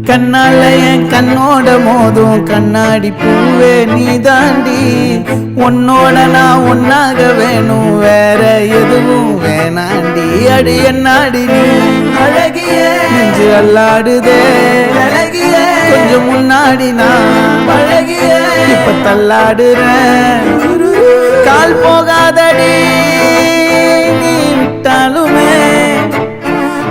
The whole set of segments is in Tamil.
கண்ணால என் கண்ணோட மோதும் கண்ணாடி பூவே நீ தாண்டி, உன்னோட நான் ஒன்னாக வேணும் வேற எதுவும் வேணாண்டி. அடி என்னாடி நீ அழகிய நெஞ்சு அல்லாடுதே அழகிய, கொஞ்சம் முன்னாடி நான் அழகிய இப்ப தள்ளாடுறேன். கால் போகாதடி நீ விட்டாலுமே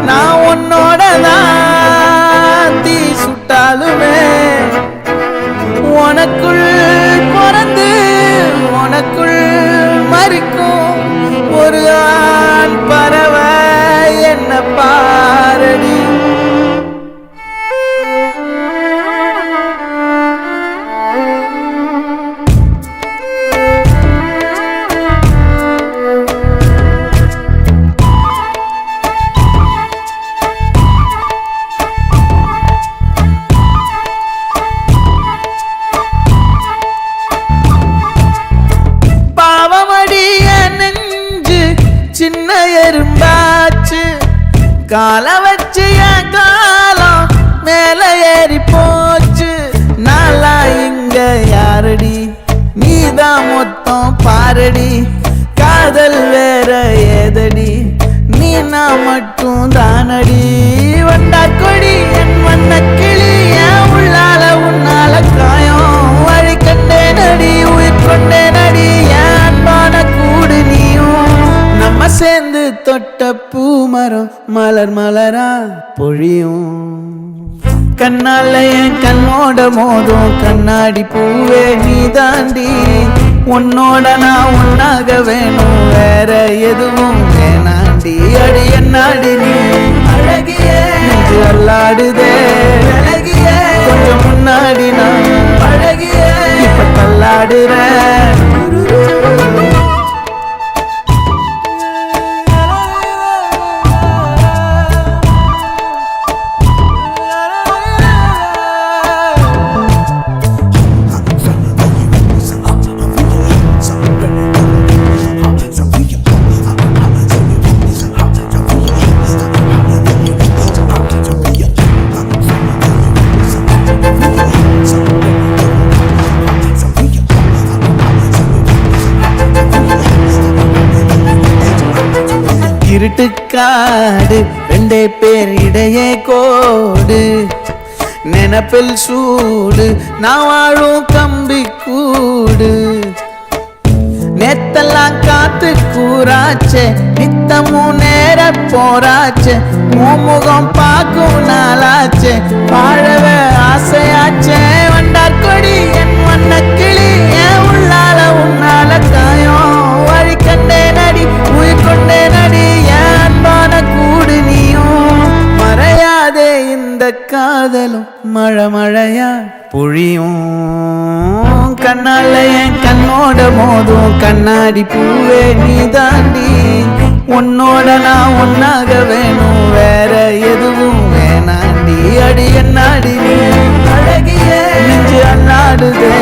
நான் உன்னோட தான் தீ சுட்டாலுமே, உனக்குள் பிறந்து உனக்குள் மறிக்கும் ஒரு ஆண் பறவை என்ன பாரடி. சின்ன எறும்பாச்சு கால வச்சு என் காலம் மேல ஏறி போச்சு. நாளா இங்க யாரடி நீதான் மொத்தம் பாரடி, காதல் வேற ஏதடி நீ நான் மட்டும் தானடி. வண்டா கொடி என் வண்ண கிளி என் உள்ளால உன்னால காயம் வழி கண்டே நடி உயிர் கொண்டே நடி என் அன்பான கூடு நீயும். நம்ம சேர்ந்து தொட்ட பூமரம் மலர் மலரா பொழியும். கண்ணால என் கண்ணோட மோதும் கண்ணாடி பூவே நீ தாண்டி, உன்னோட நான் ஒன்னாக வேணும் வேற எதுவும் வேணாண்டி. அடி என்னாடி நீ அழகிய நெஞ்சு அல்லாடுதே அழகிய, கொஞ்சம் முன்னாடி நான் அழகிய இப்ப தள்ளாடுறேன். இருட்டுக்காடு ரெண்டே பேர் இடையே கோடு, நினப்பில் சூடு நான் வாழும் கம்பி கூடு. நேத்தெல்லாம் காத்து கூறாச்சே நித்தமும் நேர போராச்சே, முகம் பார்க்கும் நாளாச்சே வாழவே ஆசையாச்சே. வண்டார் கொடி என் வண்ண கிளி என் உள்ளால உன்னால காயம் வழி கண்டே நடி உயிர் கொண்டே நடி என் அன்பான கூடு நீயும். மறையாதே இந்த காதலும் மழை மழையா பொழியும். கண்ணால என் கண்ணோட மோதும் கண்ணாடி பூவே நீ தாண்டி, உன்னோட நான் ஒன்னாக வேணும் வேற எதுவும் வேணாண்டி. அடி என்னாடி நீ அழகிய நெஞ்சு அல்லாடுதே